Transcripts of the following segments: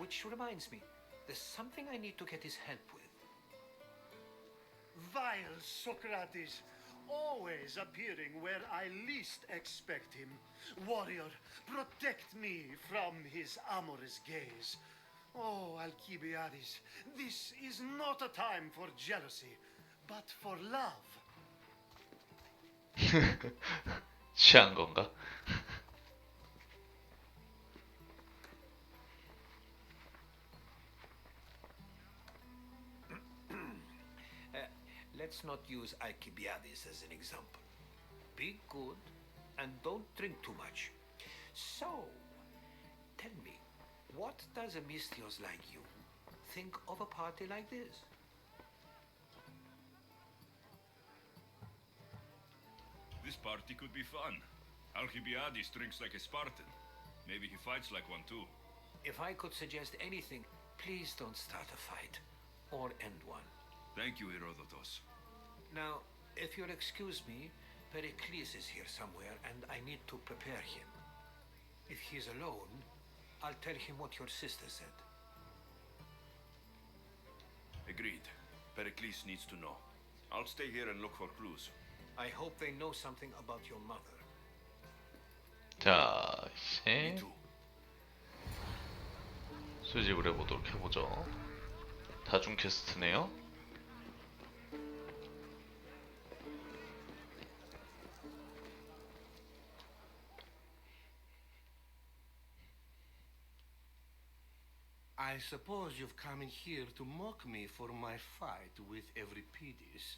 which reminds me, there's something I need to get his help with. Vile Socrates, always appearing where I least expect him. Warrior, protect me from his amorous gaze. Oh, Alcibiades, this is not a time for jealousy, but for love. 취한 건가? Let's not use Alcibiades as an example. Be good and don't drink too much. So, tell me, what does a Misthios like you think of a party like this? This party could be fun. Alcibiades drinks like a Spartan. Maybe he fights like one too. If I could suggest anything, please don't start a fight or end one. Thank you, Herodotus. Now, if you'll excuse me, Pericles is here somewhere and I need to prepare him. If he's alone, I'll tell him what your sister said. Agreed. Pericles needs to know. I'll stay here and look for clues. I hope they know something about your mother. 자, Me 이제 too. 수집을 해보도록 해보죠. 다중 퀘스트네요. I suppose you've come in here to mock me for my fight with Euripides.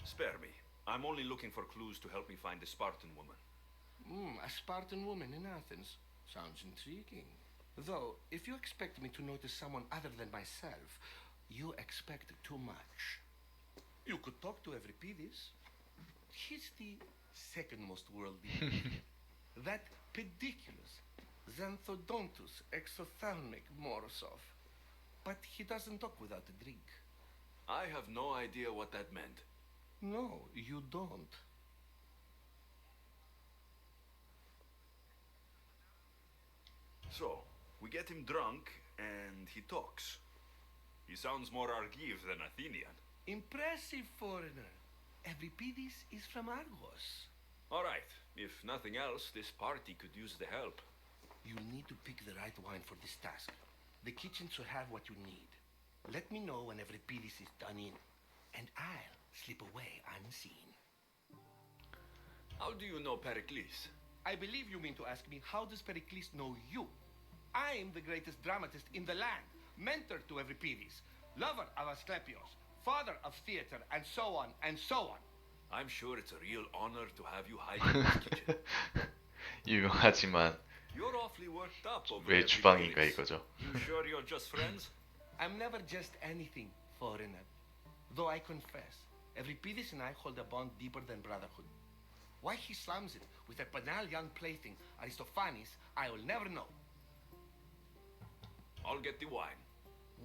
Spare me. I'm only looking for clues to help me find the Spartan woman. A Spartan woman in Athens. Sounds intriguing. Though, if you expect me to notice someone other than myself, you expect too much. You could talk to Euripides. He's the second most worldly. That pediculous, xanthodontus, exothalmic Morosov. But he doesn't talk without a drink. I have no idea what that meant. No, you don't. So, we get him drunk, and he talks. He sounds more Argive than Athenian. Impressive, foreigner. Euripides is from Argos. All right, if nothing else, this party could use the help. You'll need to pick the right wine for this task. The kitchen should have what you need. Let me know when Euripides is done in, and I'll slip away unseen. How do you know Pericles? I believe you mean to ask me, how does Pericles know you? I'm the greatest dramatist in the land, mentor to Euripides, lover of Asclepios, father of theater, and so on, and so on. I'm sure it's a real honor to have you hide in this kitchen. 유명하지만 You're awfully worked up over 왜 주방인가 Euripides. 이거죠. You sure you're just friends? I'm never just anything, foreigner. Though I confess, Euripides and I hold a bond deeper than brotherhood. Why he slams it with that banal young plaything, Aristophanes, I will never know. I'll get the wine.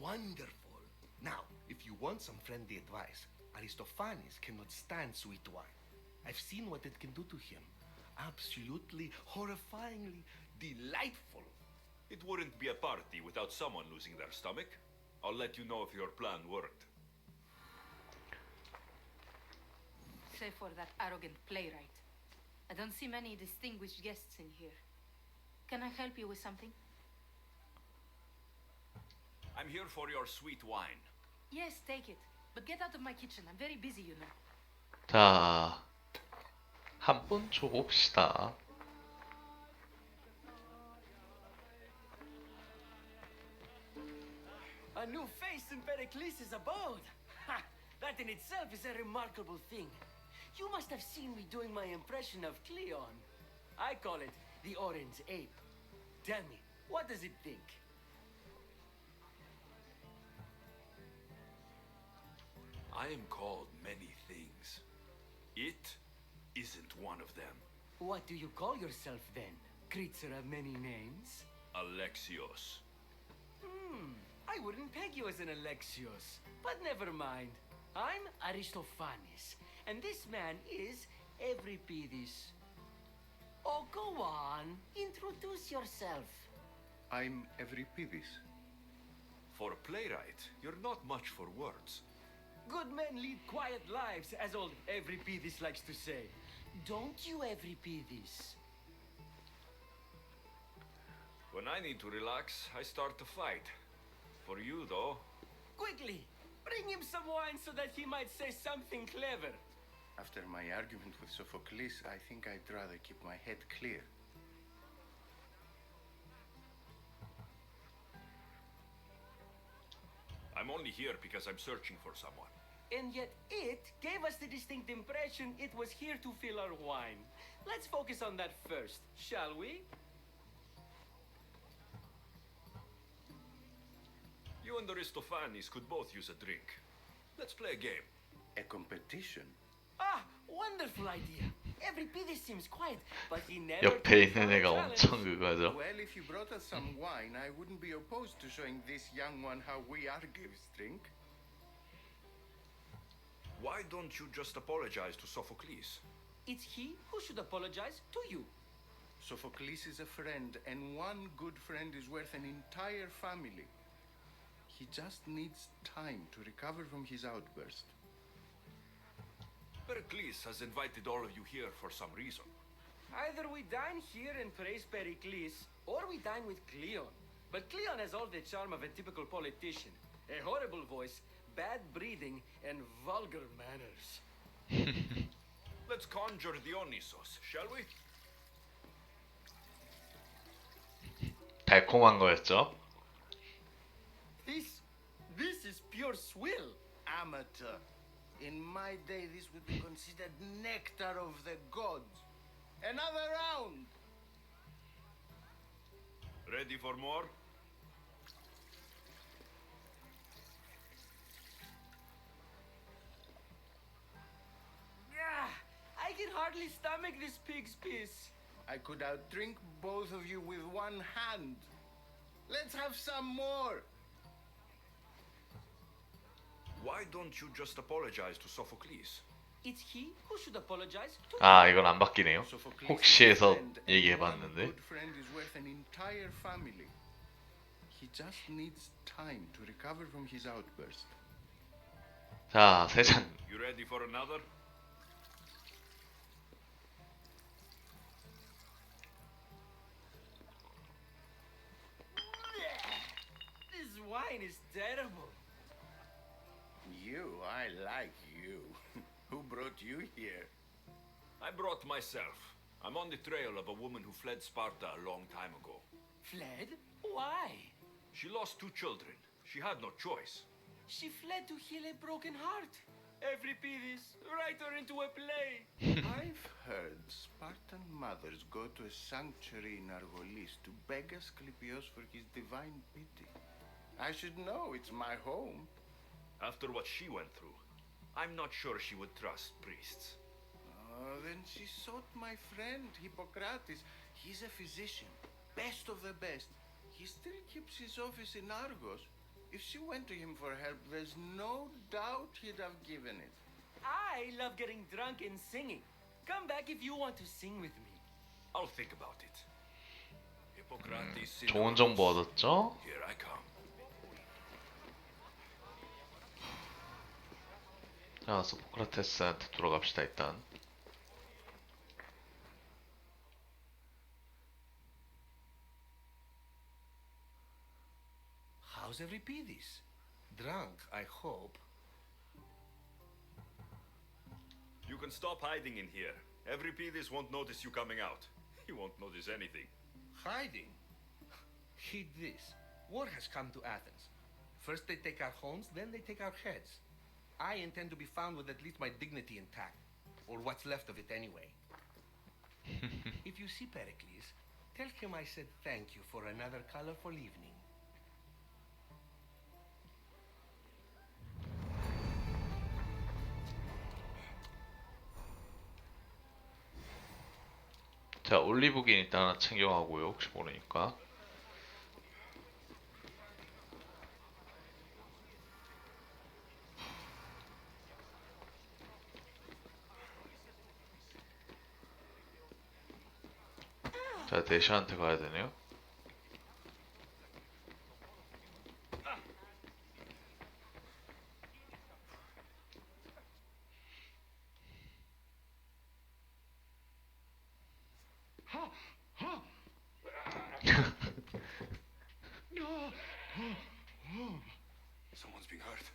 Wonderful. Now, if you want some friendly advice, Aristophanes cannot stand sweet wine. I've seen what it can do to him. Absolutely, horrifyingly delightful. It wouldn't be a party without someone losing their stomach. I'll let you know if your plan worked. Save for that arrogant playwright. I don't see many distinguished guests in here. Can I help you with something? I'm here for your sweet wine. Yes, take it. But get out of my kitchen. I'm very busy, you know. 자, 한번 줘봅시다. A new face in Pericles' abode. Ha! That in itself is a remarkable thing. You must have seen me doing my impression of Cleon. I call it the orange ape. Tell me, what does it think? I am called many things. It isn't one of them. What do you call yourself then? Creature of many names? Alexios. I wouldn't peg you as an Alexios, but never mind. I'm Aristophanes, and this man is Euripides. Introduce yourself. I'm Evripidis. For a playwright, you're not much for words. Good men lead quiet lives, as old Evripidis likes to say. Don't you, Evripidis? When I need to relax, I start to fight. For you, though, Quickly, bring him some wine so that he might say something clever. After my argument with Sophocles, I think I'd rather keep my head clear. I'm only here because I'm searching for someone. And yet it gave us the distinct impression it was here to fill our wine. Let's focus on that first, shall we? You and Aristophanes could both use a drink. Let's play a game. A competition? Ah, wonderful idea. Evripidis seems quiet, but he never 옆에 took 있는 on a 애가 challenge. 엄청 그거죠. Well, if you brought us some wine, I wouldn't be opposed to showing this young one how we Argives drink. Why don't you just apologize to Sophocles? It's he who should apologize to you. Sophocles is a friend, and one good friend is worth an entire family. He just needs time to recover from his outburst. Pericles has invited all of you here for some reason. Either we dine here and praise Pericles, or we dine with Cleon. But Cleon has all the charm of a typical politician. A horrible voice, bad breeding, and vulgar manners. Let's conjure Dionysos, shall we? 달콤한 거였죠. This is pure swill. Amateur. In my day, this would be considered nectar of the gods. Another round! Ready for more? Yeah, I can hardly stomach this pig's piss. I could outdrink both of you with one hand. Let's have some more! Why don't you just apologize to Sophocles? It's he who should apologize to 아, 이건 안 바뀌네요. Sophocles 혹시 is a 해서 friend, and one 얘기해봤는데. good friend is worth an entire family. He just needs time to recover from his outburst. 자, 세 잔. You ready for another? This wine is terrible. You, I like you. Who brought you here? I brought myself. I'm on the trail of a woman who fled Sparta a long time ago. Fled? Why? She lost 2 children. She had no choice. She fled to heal a broken heart. Evripidis, write her into a play. I've heard Spartan mothers go to a sanctuary in Argolis to beg Asclepios for his divine pity. I should know, it's my home. After what she went through, I'm not sure she would trust priests. Then she sought my friend, Hippocrates. He's a physician, best of the best. He still keeps his office in Argos. If she went to him for help, there's no doubt he'd have given it. I love getting drunk and singing. Come back if you want to sing with me. I'll think about it. Hippocrates in 좋은 Argos. 정보 얻었죠? Here I come. 자, 소포크라테스한테 돌아갑시다 일단. How's Evripidis? Drunk, I hope. You can stop hiding in here. Evripidis won't notice you coming out. He won't notice anything. Hiding? Heed this. War has come to Athens. First they take our homes, then they take our heads. I intend to be found with at least my dignity intact. Or what's left of it anyway. If you see Pericles, tell him I said thank you for another colorful evening. 자, 올리브긴 일단 하나 챙겨가고요. 혹시 모르니까. 자, 대시한테 가야 되네요. Someone's being hurt.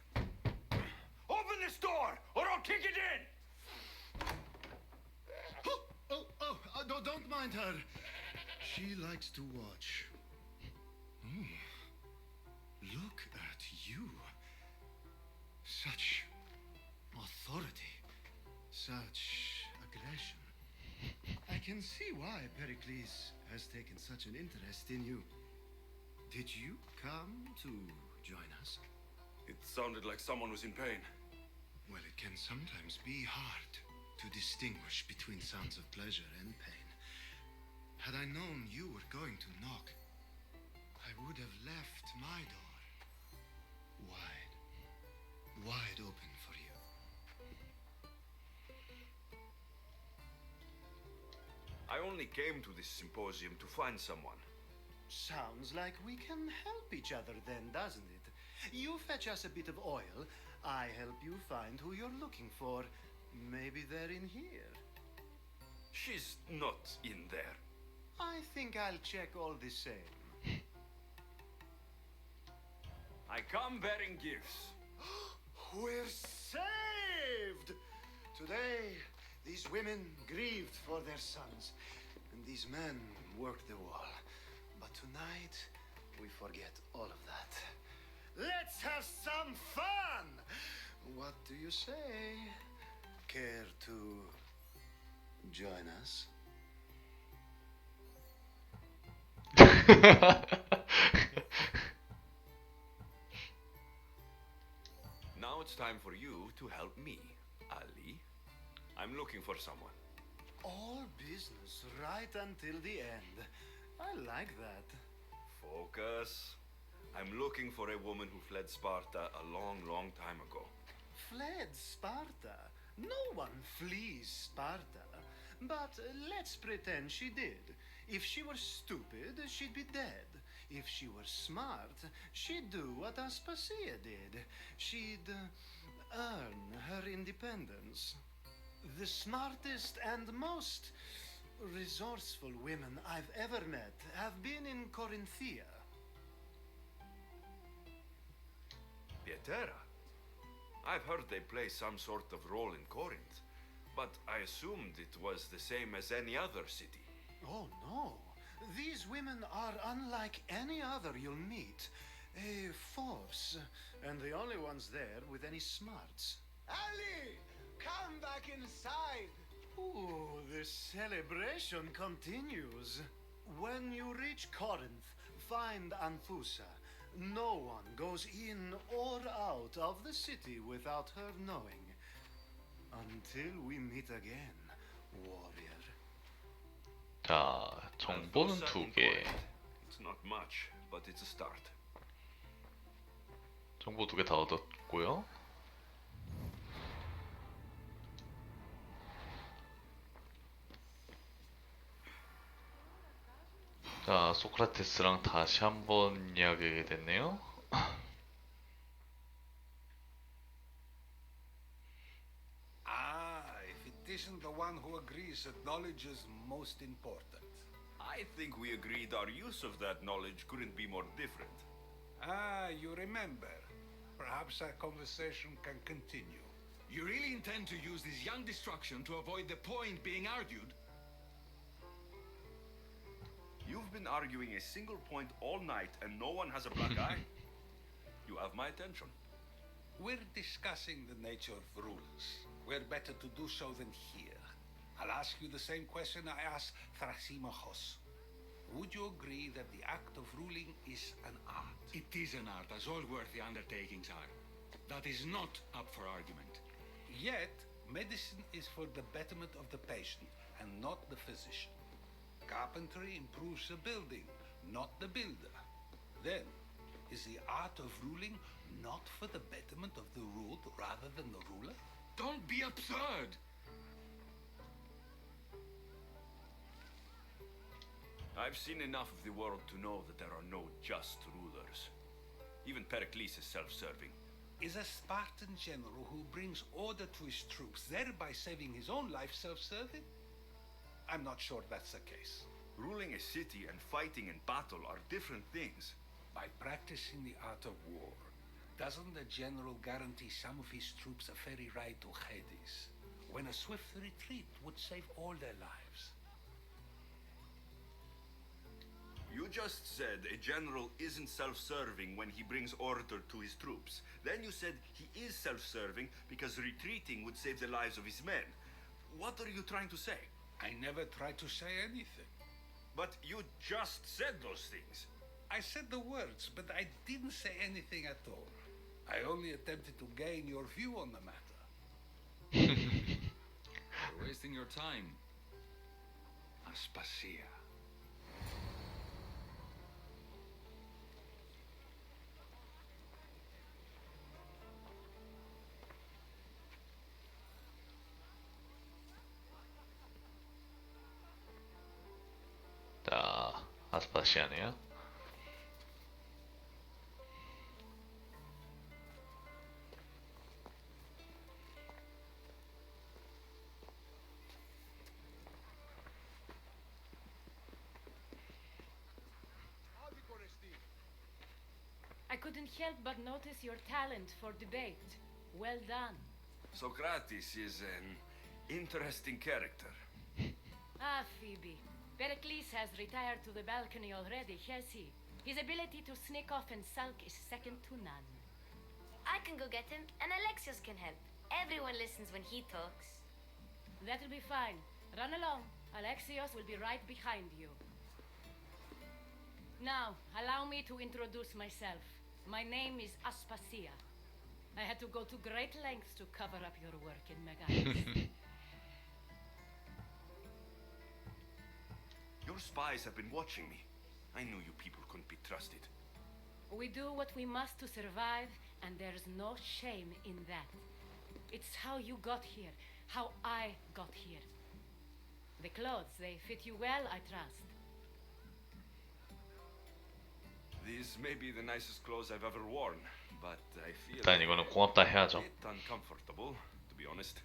Open this door, or I'll kick it in! Don't mind her. She likes to watch. Look at you. Such authority. Such aggression. I can see why Pericles has taken such an interest in you. Did you come to join us? It sounded like someone was in pain. Well, it can sometimes be hard to distinguish between sounds of pleasure and pain. Had I known you were going to knock, I would have left my door wide open for you. I only came to this symposium to find someone. Sounds like we can help each other then, doesn't it? You fetch us a bit of oil, I help you find who you're looking for. Maybe they're in here. She's not in there. I think I'll check all the same. I come bearing gifts. We're saved! Today, these women grieved for their sons, and these men worked the wall. But tonight, we forget all of that. Let's have some fun! What do you say? Care to join us? Now it's time for you to help me, Ali. I'm looking for someone. All business right until the end. I like that. Focus. I'm looking for a woman who fled Sparta a long, long time ago. Fled Sparta? No one flees Sparta. But let's pretend she did. If she were stupid, she'd be dead. If she were smart, she'd do what Aspasia did. She'd earn her independence. The smartest and most resourceful women I've ever met have been in Corinthia. Pietera. I've heard they play some sort of role in Corinth, but I assumed it was the same as any other city. Oh, no. These women are unlike any other you'll meet. A force, and the only ones there with any smarts. Ali! Come back inside! Ooh, the celebration continues. When you reach Corinth, find Anthusa. No one goes in or out of the city without her knowing. Until we meet again, warrior. 자, 정보는 Anthusa 두 in 개. Corinth. It's not much, but it's a start. 정보 두 개 다 얻었고요. 자, 소크라테스랑 다시 한번 이야기하게 됐네요. If it isn't the one who agrees that knowledge is most important. I think we agreed our use of that knowledge couldn't be more different. You remember. Perhaps our conversation can continue. You really intend to use this young destruction to avoid the point being argued? You've been arguing a single point all night and no one has a black eye? You have my attention. We're discussing the nature of rulers. Where better to do so than here? I'll ask you the same question I asked Thrasymachos. Would you agree that the act of ruling is an art? It is an art, as all worthy undertakings are. That is not up for argument. Yet, medicine is for the betterment of the patient and not the physician. Carpentry improves the building, not the builder. Then, is the art of ruling not for the betterment of the ruled rather than the ruler? Don't be absurd! I've seen enough of the world to know that there are no just rulers. Even Pericles is self-serving. Is a Spartan general who brings order to his troops, thereby saving his own life, self-serving? I'm not sure that's the case. Ruling a city and fighting in battle are different things. By practicing the art of war, doesn't the general guarantee some of his troops a ferry ride to Hades, when a swift retreat would save all their lives? You just said a general isn't self-serving when he brings order to his troops. Then you said he is self-serving because retreating would save the lives of his men. What are you trying to say? I never tried to say anything. But you just said those things. I said the words, but I didn't say anything at all. I only attempted to gain your view on the matter. You're wasting your time. Aspasia. 자, 아스파시아네요. I couldn't help but notice your talent for debate. Well done. Socrates is an interesting character. Ah, Phoebe. Pericles has retired to the balcony already, has he? His ability to sneak off and sulk is second to none. I can go get him, and Alexios can help. Everyone listens when he talks. That'll be fine. Run along. Alexios will be right behind you. Now, allow me to introduce myself. My name is Aspasia. I had to go to great lengths to cover up your work in Megalis. Your spies have been watching me. I knew you people couldn't be trusted. We do what we must to survive, and there's no shame in that. It's how you got here, how I got here. The clothes, they fit you well, I trust. These may be the nicest clothes I've ever worn, but I feel 일단 이거는 고맙다 a 해야죠. bit uncomfortable, to be honest.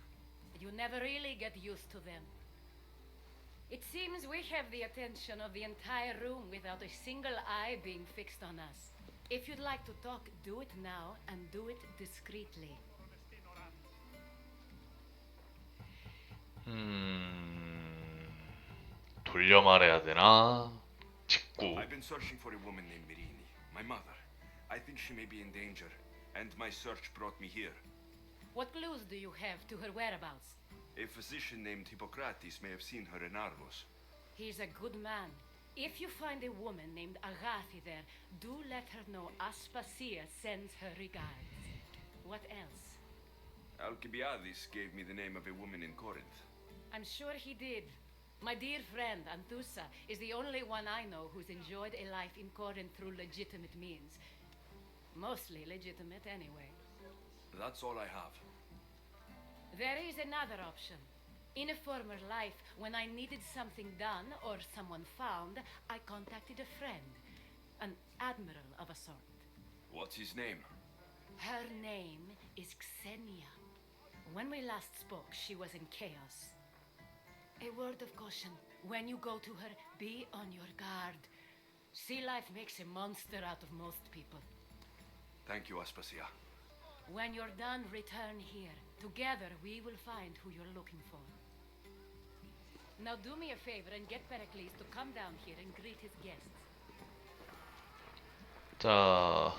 You never really get used to them. It seems we have the attention of the entire room without a single eye being fixed on us. If you'd like to talk, do it now, and do it discreetly. 돌려 말해야 되나? 직구. I've been searching for a woman named Mirini, my mother. I think she may be in danger, and my search brought me here. What clues do you have to her whereabouts? A physician named Hippocrates may have seen her in Argos. He's a good man. If you find a woman named Agathi there, do let her know Aspasia sends her regards. What else? Alcibiades gave me the name of a woman in Corinth. I'm sure he did. My dear friend, Anthusa, is the only one I know who's enjoyed a life in Corinth through legitimate means. Mostly legitimate, anyway. That's all I have. There is another option. In a former life, when I needed something done or someone found, I contacted a friend. An admiral of a sort. What's his name? Her name is Xenia. When we last spoke, she was in chaos. A word of caution. When you go to her, be on your guard. Sea life makes a monster out of most people. Thank you, Aspasia. When you're done, return here. Together, we will find who you're looking for. Now do me a favor and get Pericles to come down here and greet his guests. 자,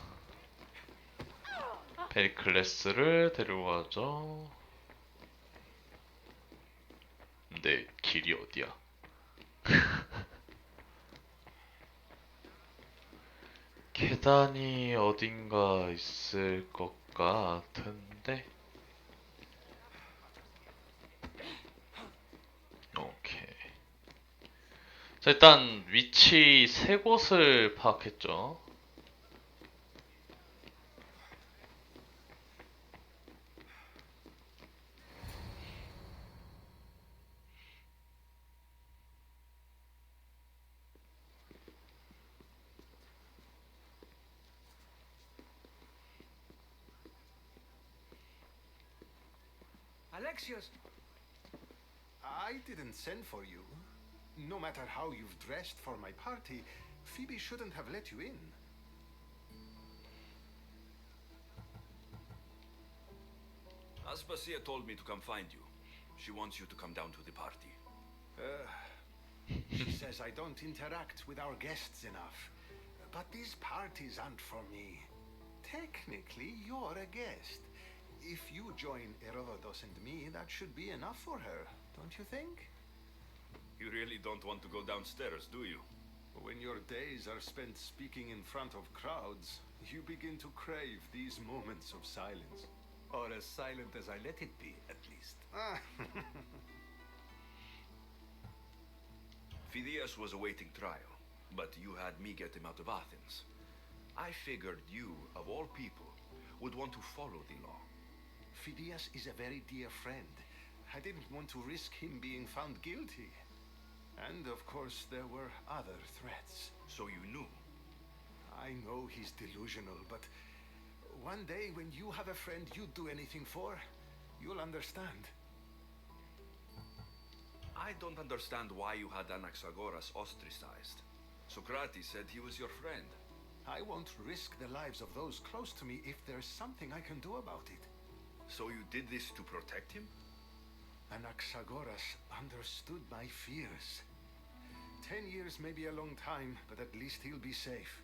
페리클레스를 데려가죠. 근데 길이 어디야? 계단이 어딘가 있을 것 같은데. 오케이. 자, 일단 위치 세 곳을 파악했죠. Alexios! I didn't send for you. No matter how you've dressed for my party, Phoebe shouldn't have let you in. Aspasia told me to come find you. She wants you to come down to the party. She says I don't interact with our guests enough. But these parties aren't for me. Technically, you're a guest. If you join Herodotus and me, that should be enough for her, don't you think? You really don't want to go downstairs, do you? When your days are spent speaking in front of crowds, you begin to crave these moments of silence. Or as silent as I let it be, at least. Phidias was awaiting trial, but you had me get him out of Athens. I figured you, of all people, would want to follow the law. Phidias is a very dear friend. I didn't want to risk him being found guilty. And of course, there were other threats. So you knew? I know he's delusional, but one day when you have a friend you'd do anything for, you'll understand. I don't understand why you had Anaxagoras ostracized. Socrates said he was your friend. I won't risk the lives of those close to me if there's something I can do about it. So you did this to protect him? Anaxagoras understood my fears. 10 years may be a long time, but at least he'll be safe.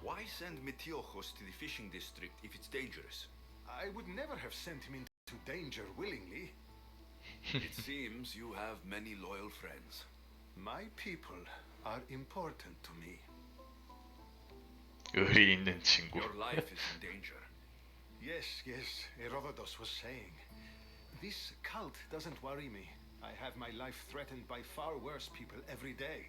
Why send Metiochos to the fishing district if it's dangerous? I would never have sent him into danger willingly. It seems you have many loyal friends. My people are important to me. 의리 있는 친구. Your life is in danger. Yes, Herodotus was saying. This cult doesn't worry me. I have my life threatened by far worse people every day.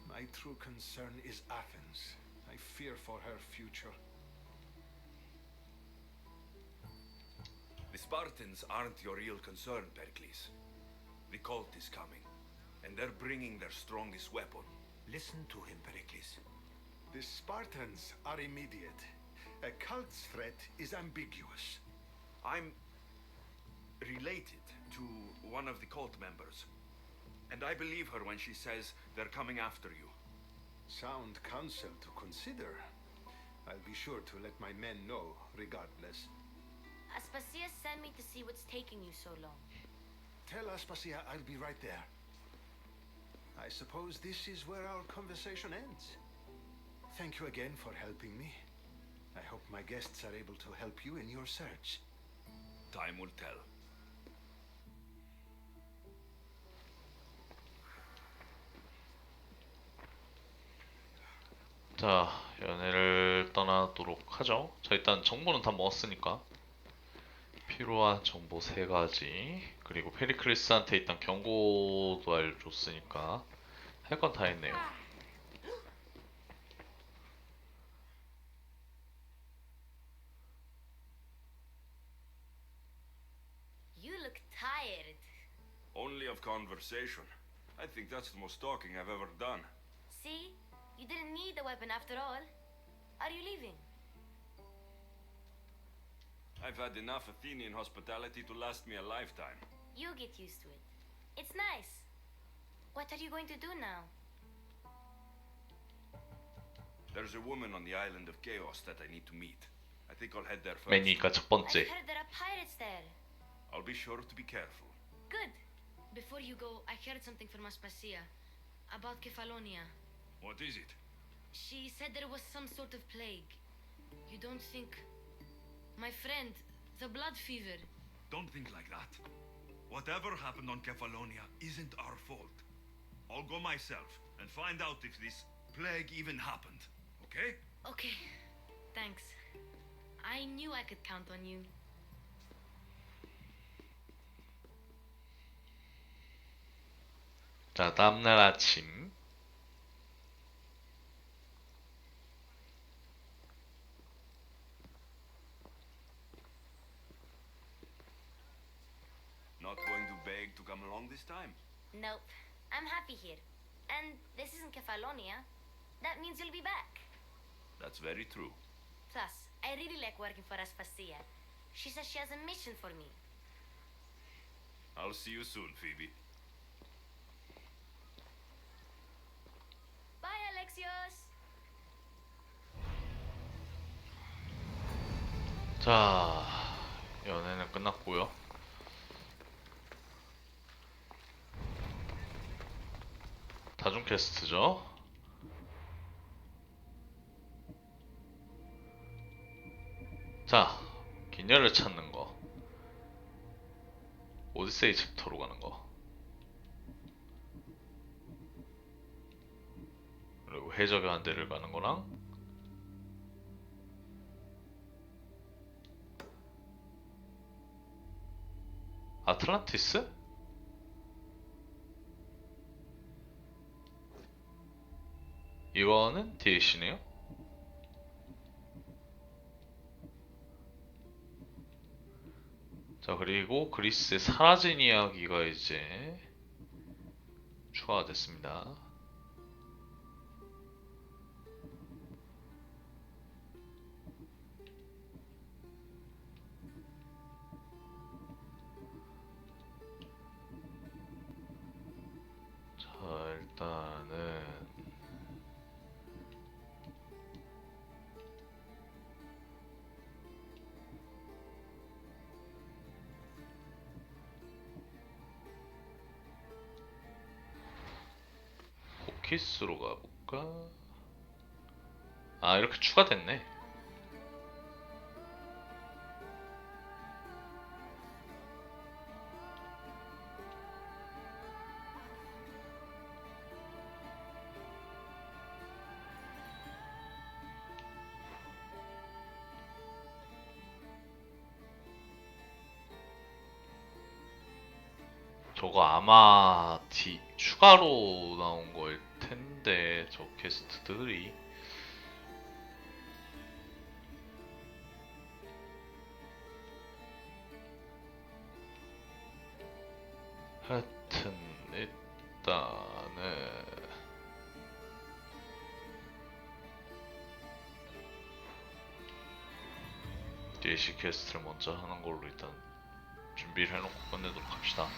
My true concern is Athens. I fear for her future. The Spartans aren't your real concern, Pericles. The cult is coming, and they're bringing their strongest weapon. Listen to him, Pericles. The Spartans are immediate. A cult's threat is ambiguous. I'm related to one of the cult members, and I believe her when she says they're coming after you. Sound counsel to consider. I'll be sure to let my men know, regardless. Aspasia sent me to see what's taking you so long. Tell Aspasia I'll be right there. I suppose this is where our conversation ends. Thank you again for helping me. I hope my guests are able to help you in your search. Time will tell. 자, 연애를 떠나도록 하죠. 자, 일단 정보는 다 먹었으니까 필요한 정보 3가지, 그리고 페리클리스한테 일단 경고도 알려줬으니까 할 건 다 했네요. You look tired. Only of conversation. I think that's the most talking I've ever done. See? You didn't need the weapon after all. Are you leaving? I've had enough Athenian hospitality to last me a lifetime. You get used to it. It's nice. What are you going to do now? There's a woman on the island of Chaos that I need to meet. I think I'll head there first. 매니까 첫 I've 번째. heard there are pirates there. I'll be sure to be careful. Good. Before you go, I heard something from Aspasia about Kefalonia. What is it? She said there was some sort of plague. You don't think... My friend, the blood fever. Don't think like that. Whatever happened on Kefalonia isn't our fault. I'll go myself and find out if this plague even happened. Okay? Okay. Thanks. I knew I could count on you. 자, 다음날 아침. Not going to beg to come along this time? Nope. I'm happy here. And this isn't Kefalonia. That means you'll be back. That's very true. Plus, I really like working for Aspasia. She says she has a mission for me. I'll see you soon, Phoebe. Bye, Alexios. 자, 연애는 끝났고요. 다중 퀘스트죠. 자, 기녀를 찾는 거. 오디세이 챕터로 가는 거. 그리고 해적의 한대를 가는 거랑 아틀란티스? 이거는 DLC네요. 자, 그리고 그리스의 사라진 이야기가 이제 추가가 됐습니다. 자, 일단은 포키스로 가볼까? 아, 이렇게 추가됐네. 저거 아마 추가로 나온 거일 텐데, 저 퀘스트들이. 하여튼 일단은 DLC 퀘스트를 먼저 하는 걸로 일단 준비를 해놓고 끝내도록 합시다.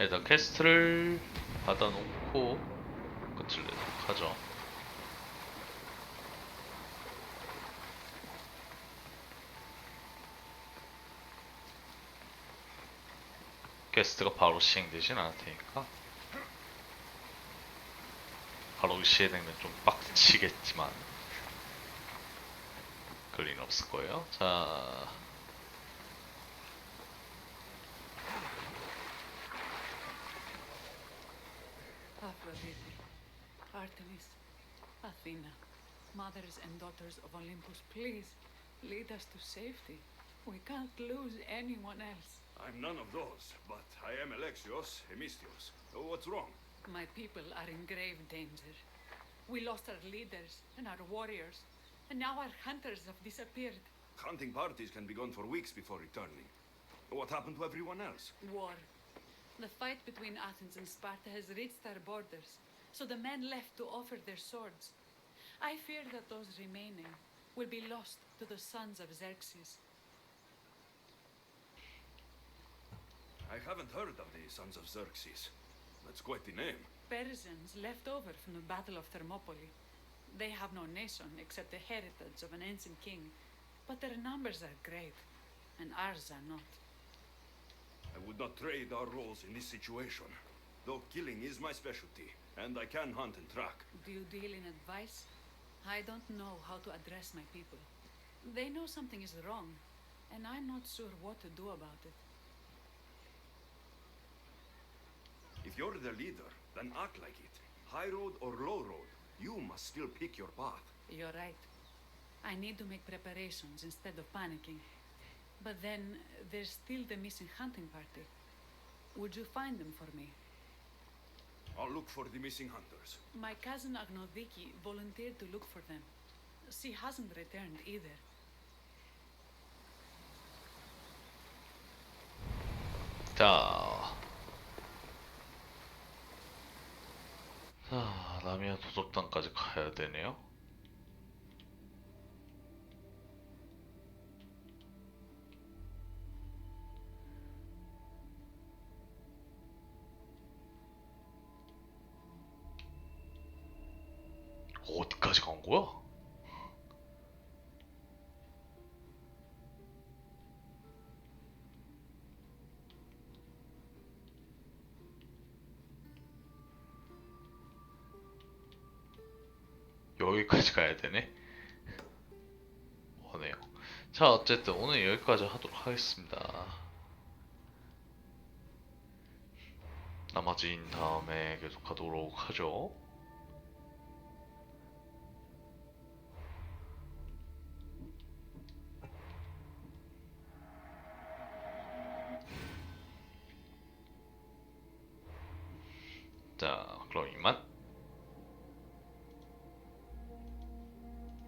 일단 퀘스트를 받아놓고 끝을 내도록 하죠. 퀘스트가 바로 시행되진 않을 테니까 바로 시행되면 좀 빡치겠지만 그럴 리는 없을 거예요. 자, Aphrodite, Artemis, Athena, mothers and daughters of Olympus, please lead us to safety. We can't lose anyone else. I'm none of those, but I am Alexios, Hemistios. What's wrong? My people are in grave danger. We lost our leaders and our warriors, and now our hunters have disappeared. Hunting parties can be gone for weeks before returning. What happened to everyone else? War. The fight between Athens and Sparta has reached our borders, so the men left to offer their swords. I fear that those remaining will be lost to the sons of Xerxes. I haven't heard of the Sons of Xerxes. That's quite the name. Persians left over from the Battle of Thermopylae. They have no nation except the heritage of an ancient king, but their numbers are great, and ours are not. I would not trade our roles in this situation. Though killing is my specialty, and I can hunt and track. Do you deal in advice? I don't know how to address my people. They know something is wrong, and I'm not sure what to do about it. If you're the leader, then act like it. High road or low road, you must still pick your path. You're right. I need to make preparations instead of panicking. But then there's still the missing hunting party. Would you find them for me? I'll look for the missing hunters. My cousin Agnoviki volunteered to look for them. She hasn't returned either. 자, 라미아 도적단까지 가야 되네요. 어디까지 간 거야? 여기까지 가야 되네. 오네요. 자, 어쨌든 오늘 여기까지 하도록 하겠습니다. 나머지는 다음에 계속 하도록 하죠. 자, 그럼 이만.